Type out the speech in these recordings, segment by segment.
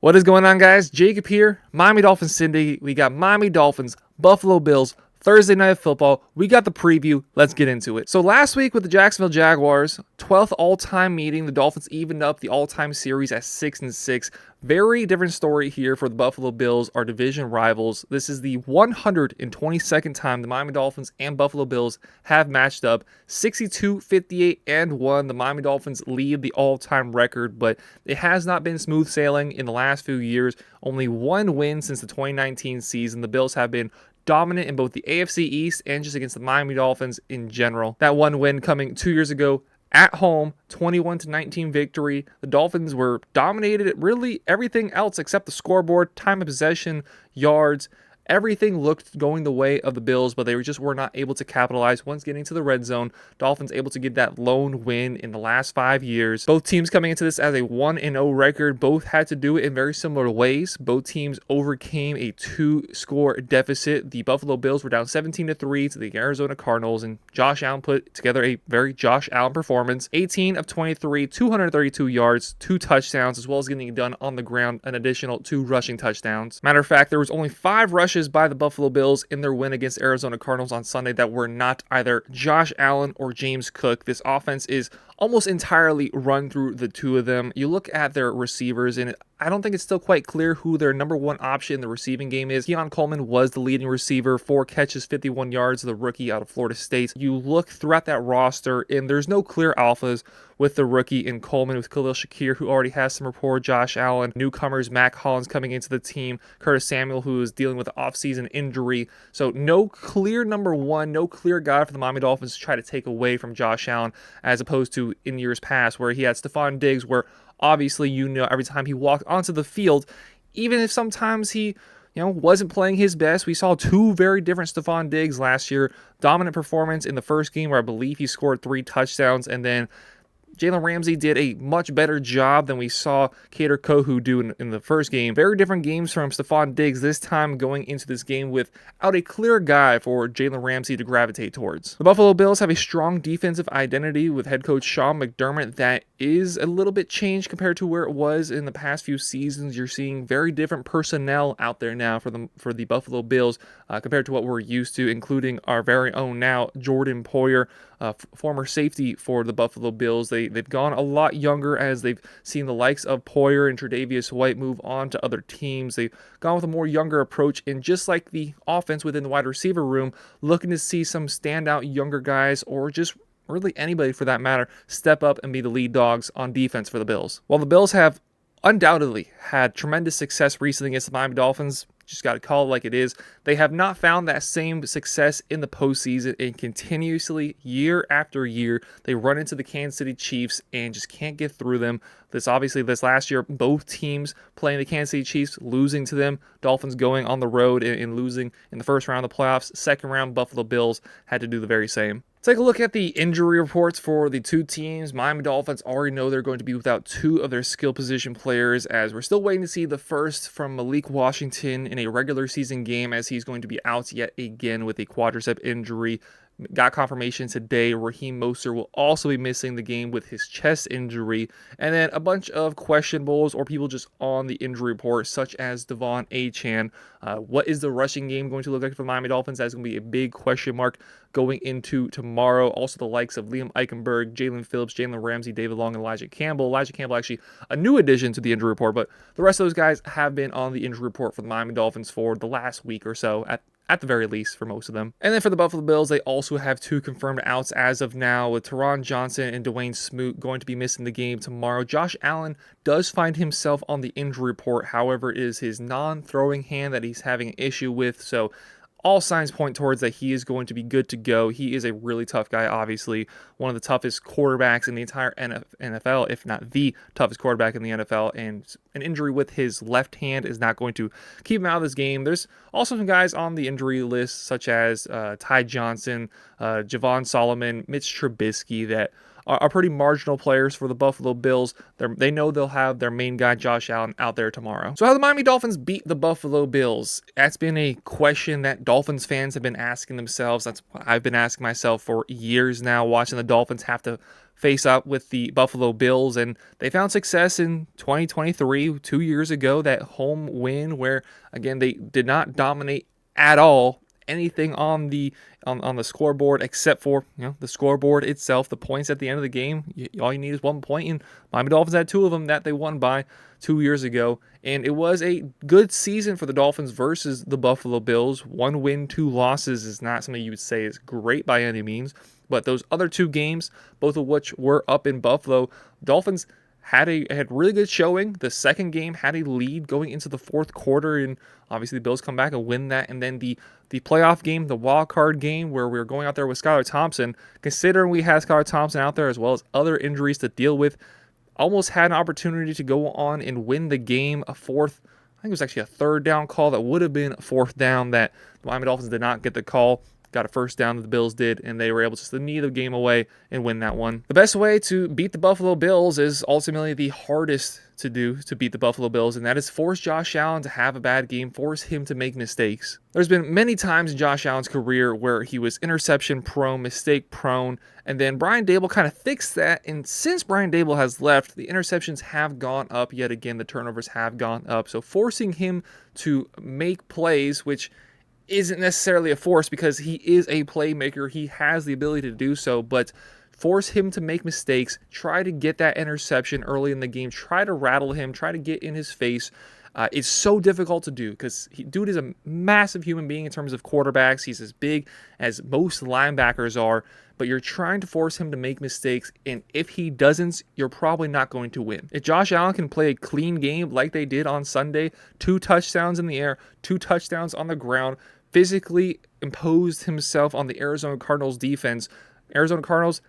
What is going on, guys? Jacob here, Miami Dolphins Syndicate. We got Miami Dolphins, Buffalo Bills, Thursday Night Football. We got the preview. Let's get into it. So last week with the Jacksonville Jaguars, 12th all-time meeting, the Dolphins evened up the all-time series at 6-6. Very different story here for the Buffalo Bills, our division rivals. This is the 122nd time the Miami Dolphins and Buffalo Bills have matched up. 62-58-1. The Miami Dolphins lead the all-time record, but it has not been smooth sailing in the last few years. Only one win since the 2019 season. The Bills have been dominant in both the AFC East and just against the Miami Dolphins in general. That one win coming 2 years ago at home, 21-19 victory. The Dolphins were dominated at really everything else except the scoreboard, time of possession, yards. Everything looked going the way of the Bills, but they were not able to capitalize once getting to the red zone. Dolphins able to get that lone win in the last 5 years. Both teams coming into this as a 1-0 record. Both had to do it in very similar ways. Both teams overcame a 2-score deficit. The Buffalo Bills were down 17-3 to the Arizona Cardinals, and Josh Allen put together a very Josh Allen performance. 18 of 23, 232 yards, 2 touchdowns, as well as getting it done on the ground, an additional 2 rushing touchdowns. Matter of fact, there was only 5 rushes by the Buffalo Bills in their win against Arizona Cardinals on Sunday that were not either Josh Allen or James Cook. This offense is almost entirely run through the two of them. You look at their receivers, and I don't think it's still quite clear who their number one option in the receiving game is. Keon Coleman was the leading receiver, 4 catches, 51 yards, the rookie out of Florida State. You look throughout that roster, and there's no clear alphas with the rookie in Coleman, with Khalil Shakir, who already has some rapport, Josh Allen, newcomers, Mac Hollins coming into the team, Curtis Samuel, who is dealing with an offseason injury. So no clear number one, no clear guy for the Miami Dolphins to try to take away from Josh Allen, as opposed to in years past where he had Stephon Diggs, where obviously, every time he walked onto the field, even if sometimes he, wasn't playing his best, we saw 2 very different Stephon Diggs last year. Dominant performance in the first game where I believe he scored 3 touchdowns, and then Jalen Ramsey did a much better job than we saw Kader Kohou do in the first game. Very different games from Stephon Diggs, this time going into this game without a clear guy for Jalen Ramsey to gravitate towards. The Buffalo Bills have a strong defensive identity with head coach Sean McDermott that is a little bit changed compared to where it was in the past few seasons. You're seeing very different personnel out there now for the Buffalo Bills compared to what we're used to, including our very own now Jordan Poyer, former safety for the Buffalo Bills. They've gone a lot younger as they've seen the likes of Poyer and Tre'Davious White move on to other teams. They've gone with a more younger approach, and just like the offense within the wide receiver room, looking to see some standout younger guys, or just really anybody for that matter, step up and be the lead dogs on defense for the Bills. While the Bills have undoubtedly had tremendous success recently against the Miami Dolphins, just got to call it like it is, they have not found that same success in the postseason, and continuously, year after year, they run into the Kansas City Chiefs and just can't get through them. This last year, both teams playing the Kansas City Chiefs, losing to them. Dolphins going on the road and losing in the first round of the playoffs. Second round, Buffalo Bills had to do the very same. Take a look at the injury reports for the two teams. Miami Dolphins already know they're going to be without 2 of their skill position players, as we're still waiting to see the first from Malik Washington in a regular season game, as he's going to be out yet again with a quadricep injury. Got confirmation today Raheem Mostert will also be missing the game with his chest injury, and then a bunch of questionables or people just on the injury report, such as Devon Achane. What is the rushing game going to look like for the Miami Dolphins? That's going to be a big question mark going into tomorrow. Also, the likes of Liam Eichenberg, Jalen Phillips, Jalen Ramsey, David Long, and Elijah Campbell. Elijah Campbell actually a new addition to the injury report, but the rest of those guys have been on the injury report for the Miami Dolphins for the last week or so, at the very least, for most of them. And then for the Buffalo Bills, they also have 2 confirmed outs as of now, with Teron Johnson and Dwayne Smoot going to be missing the game tomorrow. Josh Allen does find himself on the injury report. However, it is his non-throwing hand that he's having an issue with, so all signs point towards that he is going to be good to go. He is a really tough guy, obviously. One of the toughest quarterbacks in the entire NFL, if not the toughest quarterback in the NFL. And an injury with his left hand is not going to keep him out of this game. There's also some guys on the injury list, such as Ty Johnson, Javon Solomon, Mitch Trubisky, that are pretty marginal players for the Buffalo Bills. They know they'll have their main guy, Josh Allen, out there tomorrow. So how the Miami Dolphins beat the Buffalo Bills? That's been a question that Dolphins fans have been asking themselves. That's what I've been asking myself for years now, watching the Dolphins have to face up with the Buffalo Bills, and they found success in 2023, 2 years ago, that home win where, again, they did not dominate at all anything on the scoreboard except for the scoreboard itself, the points at the end of the game. All you need is 1 point, and Miami Dolphins had two of them that they won by 2 years ago, and it was a good season for the Dolphins versus the Buffalo Bills. 1 win, 2 losses is not something you would say is great by any means, but those other 2 games, both of which were up in Buffalo, Dolphins had really good showing. The second game had a lead going into the fourth quarter, and obviously the Bills come back and win that. And then the playoff game, the wild card game, where we were going out there with Skylar Thompson, considering we had Skylar Thompson out there as well as other injuries to deal with, almost had an opportunity to go on and win the game. I think it was actually a third down call that would have been a fourth down that the Miami Dolphins did not get the call. Got a first down that the Bills did, and they were able to knee the game away and win that one. The best way to beat the Buffalo Bills is ultimately the hardest to do to beat the Buffalo Bills, and that is force Josh Allen to have a bad game, force him to make mistakes. There's been many times in Josh Allen's career where he was interception prone, mistake prone, and then Brian Daboll kind of fixed that, and since Brian Daboll has left, the interceptions have gone up yet again, the turnovers have gone up, so forcing him to make plays, which isn't necessarily a force because he is a playmaker. He has the ability to do so, but force him to make mistakes, try to get that interception early in the game, try to rattle him, try to get in his face. It's so difficult to do because dude is a massive human being in terms of quarterbacks. He's as big as most linebackers are, but you're trying to force him to make mistakes, and if he doesn't, you're probably not going to win. If Josh Allen can play a clean game like they did on Sunday, 2 touchdowns in the air, 2 touchdowns on the ground, physically imposed himself on the Arizona Cardinals defense. Arizona Cardinals,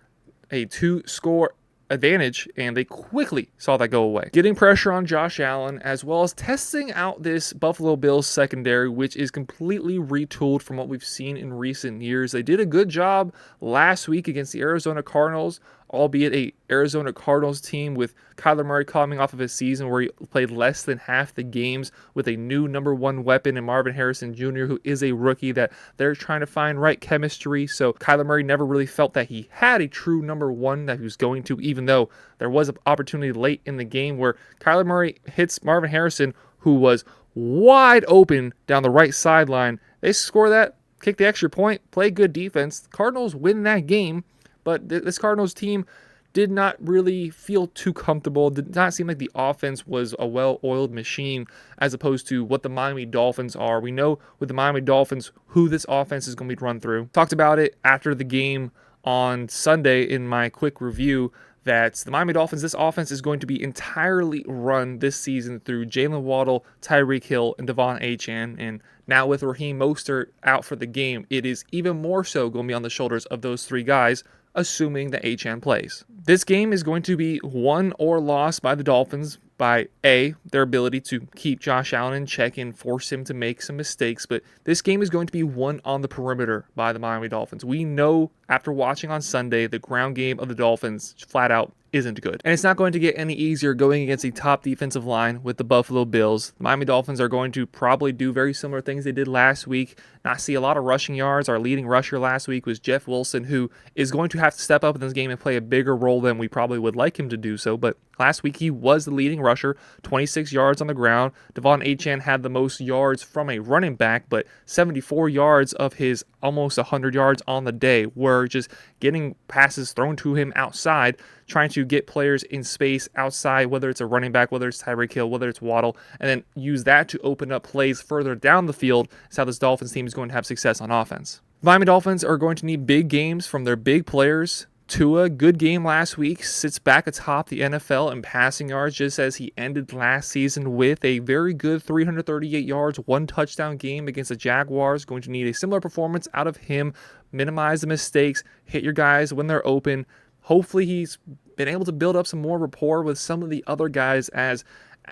a 2-score advantage, and they quickly saw that go away. Getting pressure on Josh Allen, as well as testing out this Buffalo Bills secondary, which is completely retooled from what we've seen in recent years. They did a good job last week against the Arizona Cardinals, albeit a Arizona Cardinals team with Kyler Murray coming off of a season where he played less than half the games with a new number 1 weapon in Marvin Harrison Jr., who is a rookie that they're trying to find right chemistry. So Kyler Murray never really felt that he had a true number 1 that he was going to, even though there was an opportunity late in the game where Kyler Murray hits Marvin Harrison, who was wide open down the right sideline. They score that, kick the extra point, play good defense. The Cardinals win that game. But this Cardinals team did not really feel too comfortable. Did not seem like the offense was a well-oiled machine as opposed to what the Miami Dolphins are. We know with the Miami Dolphins who this offense is going to be run through. Talked about it after the game on Sunday in my quick review that the Miami Dolphins, this offense is going to be entirely run this season through Jalen Waddle, Tyreek Hill, and Devon Achane. And now with Raheem Mostert out for the game, it is even more so going to be on the shoulders of those 3 guys, assuming that Achane plays. This game is going to be won or lost by the Dolphins by A, their ability to keep Josh Allen in check and force him to make some mistakes, but this game is going to be won on the perimeter by the Miami Dolphins. We know after watching on Sunday, the ground game of the Dolphins flat out isn't good. And it's not going to get any easier going against a top defensive line with the Buffalo Bills. The Miami Dolphins are going to probably do very similar things they did last week, not see a lot of rushing yards. Our leading rusher last week was Jeff Wilson, who is going to have to step up in this game and play a bigger role than we probably would like him to do so, but last week he was the leading rusher, 26 yards on the ground. Devon Achane had the most yards from a running back, but 74 yards of his almost 100 yards on the day were just getting passes thrown to him outside, trying to get players in space outside, whether it's a running back, whether it's Tyreek Hill, whether it's Waddle, and then use that to open up plays further down the field. That's how this Dolphins team is going to have success on offense. Miami Dolphins are going to need big games from their big players. Tua, good game last week, sits back atop the NFL in passing yards, just as he ended last season with a very good 338 yards, 1 touchdown game against the Jaguars. Going to need a similar performance out of him, minimize the mistakes, hit your guys when they're open. Hopefully he's been able to build up some more rapport with some of the other guys, as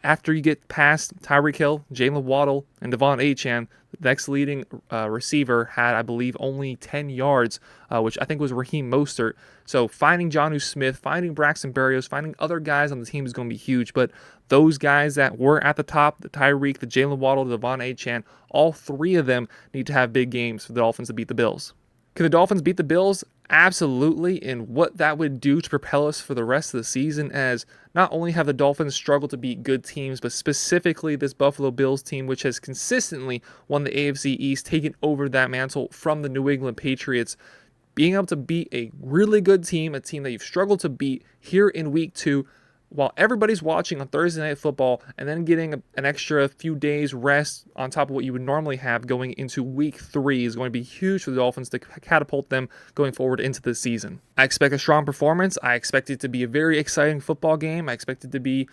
after you get past Tyreek Hill, Jalen Waddle, and Devon Achane, the next leading receiver had, I believe, only 10 yards, which I think was Raheem Mostert. So finding Jonnu Smith, finding Braxton Berrios, finding other guys on the team is going to be huge. But those guys that were at the top, the Tyreek, the Jalen Waddle, the Devon Achane, all 3 of them need to have big games for the Dolphins to beat the Bills. Can the Dolphins beat the Bills? Absolutely, and what that would do to propel us for the rest of the season, as not only have the Dolphins struggled to beat good teams, but specifically this Buffalo Bills team, which has consistently won the AFC East, taken over that mantle from the New England Patriots. Being able to beat a really good team, a team that you've struggled to beat here in week 2, while everybody's watching on Thursday Night Football, and then getting an extra few days rest on top of what you would normally have going into week 3 is going to be huge for the Dolphins to catapult them going forward into the season. I expect a strong performance. I expect it to be a very exciting football game. I expect it to be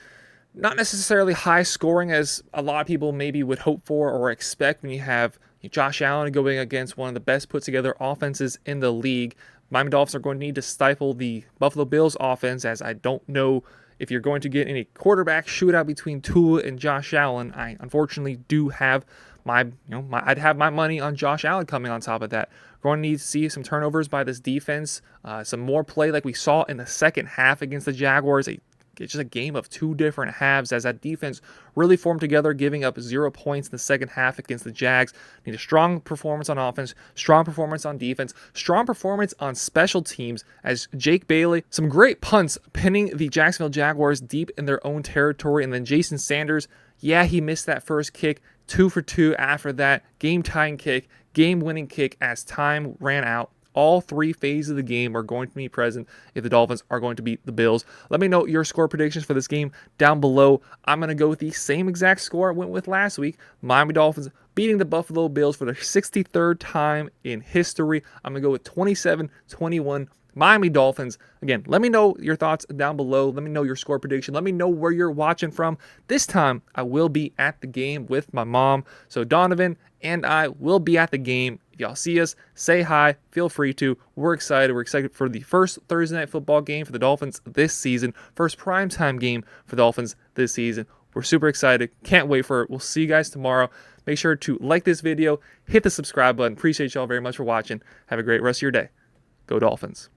not necessarily high scoring as a lot of people maybe would hope for or expect when you have Josh Allen going against one of the best put together offenses in the league. Miami Dolphins are going to need to stifle the Buffalo Bills offense, as I don't know if you're going to get any quarterback shootout between Tua and Josh Allen. I unfortunately do have I'd have my money on Josh Allen coming on top of that. We're going to need to see some turnovers by this defense, some more play like we saw in the second half against the Jaguars. It's just a game of two different halves as that defense really formed together, giving up 0 points in the second half against the Jags. Need a strong performance on offense, strong performance on defense, strong performance on special teams as Jake Bailey, some great punts pinning the Jacksonville Jaguars deep in their own territory. And then Jason Sanders, yeah, he missed that first kick, 2 for 2 after that, game-tying kick, game-winning kick as time ran out. All 3 phases of the game are going to be present if the Dolphins are going to beat the Bills. Let me know your score predictions for this game down below. I'm going to go with the same exact score I went with last week. Miami Dolphins beating the Buffalo Bills for their 63rd time in history. I'm going to go with 27-21 Miami Dolphins. Again, let me know your thoughts down below. Let me know your score prediction. Let me know where you're watching from. This time, I will be at the game with my mom. So Donovan and I will be at the game. If y'all see us, say hi. Feel free to. We're excited. We're excited for the first Thursday Night Football game for the Dolphins this season. First primetime game for the Dolphins this season. We're super excited. Can't wait for it. We'll see you guys tomorrow. Make sure to like this video. Hit the subscribe button. Appreciate y'all very much for watching. Have a great rest of your day. Go Dolphins.